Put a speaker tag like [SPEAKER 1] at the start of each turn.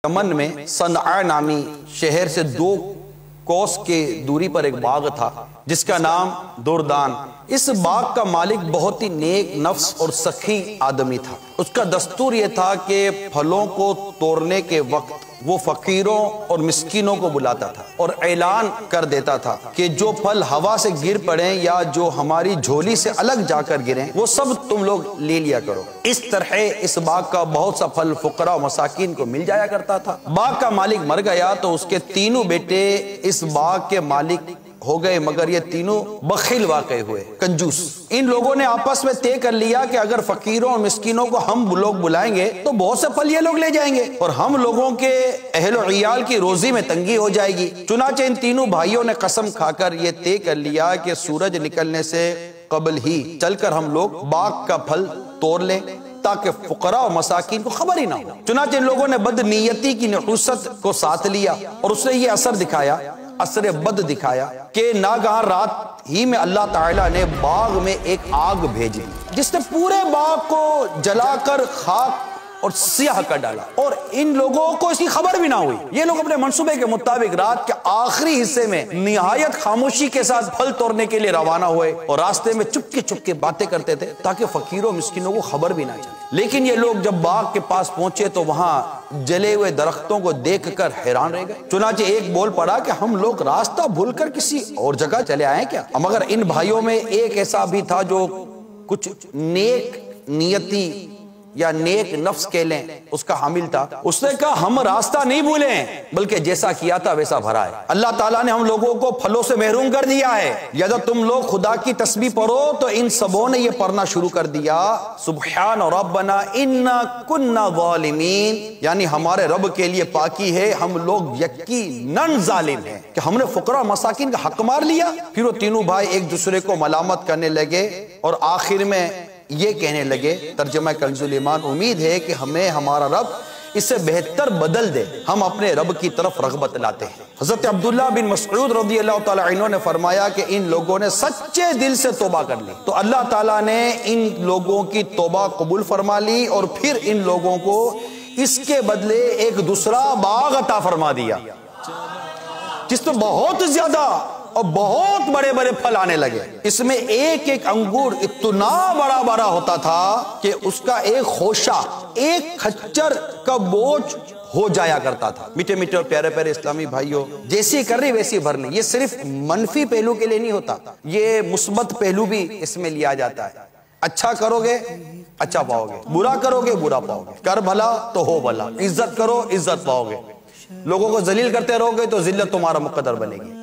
[SPEAKER 1] یمن میں صنعاء نامی شہر سے 2 کوس کے دوری پر ایک باغ تھا جس کا نام دردان۔ اس باغ کا مالک بہت ہی نیک نفس اور سخی آدمی تھا۔ اس کا دستور یہ تھا کہ پھلوں کو توڑنے کے وقت وہ فقیروں اور مسکینوں کو بلاتا تھا اور اعلان کر دیتا تھا کہ جو پھل ہوا سے گر پڑیں یا جو ہماری جھولی سے الگ جا کر گریں وہ سب تم لوگ لے لیا کرو۔ اس طرح اس باغ کا بہت سا پھل فقراء و مساکین کو مل جایا کرتا تھا۔ باغ کا مالک مر گیا تو اس کے تینوں بیٹے اس باغ کے مالک ہو گئے، مگر یہ تینوں بخیل واقع ہوئے، کنجوس۔ ان لوگوں نے آپس میں طے کر لیا کہ اگر فقیروں اور مسکینوں کو ہم لوگ بلائیں گے تو بہت سے پھل یہ لوگ لے جائیں گے اور ہم لوگوں کے اہل و عیال کی روزی میں تنگی ہو جائے گی۔ چنانچہ ان تینوں بھائیوں نے قسم کھا کر یہ طے کر لیا کہ سورج نکلنے سے قبل ہی چل کر ہم لوگ باغ کا پھل توڑ لیں تاکہ فقراء و مساکین کو خبر ہی نہ ہو۔ چنانچہ ان لوگوں نے بد نیتی کی نحوست کو ساتھ لیا اور اس نے یہ اثر بد دکھایا کہ ناگہاں رات ہی میں اللہ تعالیٰ نے باغ میں ایک آگ بھیجی جس نے پورے باغ کو جلا کر خاک اور سیاہ کر ڈالا اور ان لوگوں کو اس کی خبر بھی نہ ہوئی۔ یہ لوگ اپنے منصوبے کے مطابق رات کے آخری حصے میں نہایت خاموشی کے ساتھ پھل توڑنے کے لیے روانہ ہوئے اور راستے میں چپکے باتیں کرتے تھے تاکہ فقیروں مسکینوں کو خبر بھی نہ چلے۔ لیکن یہ لوگ جب باغ کے پاس پہنچے تو وہاں جلے ہوئے درختوں کو دیکھ کر حیران رہ گئے۔ چنانچہ ایک بول پڑا کہ ہم لوگ راستہ بھول کر کسی اور جگہ چلے آئے کیا؟ مگر ان بھائیوں میں ایک ایسا بھی تھا جو کچھ نیک نیتی یا نیک نفس کہہ لیں اس کا حامل تھا۔ اس نے کہا ہم راستہ نہیں بھولیں بلکہ جیسا کیا تھا ویسا بھرا ہے۔ اللہ تعالیٰ نے ہم لوگوں کو پھلوں سے محروم کر دیا ہے۔ یا جب تم لوگ خدا کی تسبیح پڑھو تو ان سبوں نے یہ پڑھنا شروع کر دیا سبحان ربنا انا کنا ظالمین، یعنی ہمارے رب کے لیے پاکی ہے، ہم لوگ یقیناً ظالم ہیں کہ ہم نے فقراء مساکین کا حق مار لیا۔ پھر وہ تینوں بھائی ایک دوسرے کو ملامت کرنے لگے اور آخر میں یہ کہنے لگے، ترجمہ کنز الایمان، امید ہے کہ ہمیں ہمارا رب اس سے بہتر بدل دے، ہم اپنے رب کی طرف رغبت لاتے ہیں۔ حضرت عبداللہ بن مسعود رضی اللہ تعالیٰ عنہ نے فرمایا کہ ان لوگوں نے سچے دل سے توبہ کر لی تو اللہ تعالیٰ نے ان لوگوں کی توبہ قبول فرما لی اور پھر ان لوگوں کو اس کے بدلے ایک دوسرا باغ عطا فرما دیا جس میں بہت زیادہ اور بہت بڑے بڑے پھل آنے لگے۔ اس میں ایک ایک انگور اتنا بڑا بڑا ہوتا تھا کہ اس کا ایک خوشہ ایک کھچر کا بوجھ ہو جایا کرتا تھا۔ میٹھے میٹھے اور پیارے پیارے اسلامی بھائیوں، جیسی کر رہی ویسی بھر لیں۔ یہ صرف منفی پہلو کے لیے نہیں ہوتا، یہ مثبت پہلو بھی اس میں لیا جاتا ہے۔ اچھا کرو گے اچھا پاؤ گے، برا کرو گے برا پاؤ گے، کر بھلا تو ہو بھلا، عزت کرو عزت پاؤ گے، لوگوں کو ذلیل کرتے رہو گے تو ذلت تمہارا مقدر بنے گی۔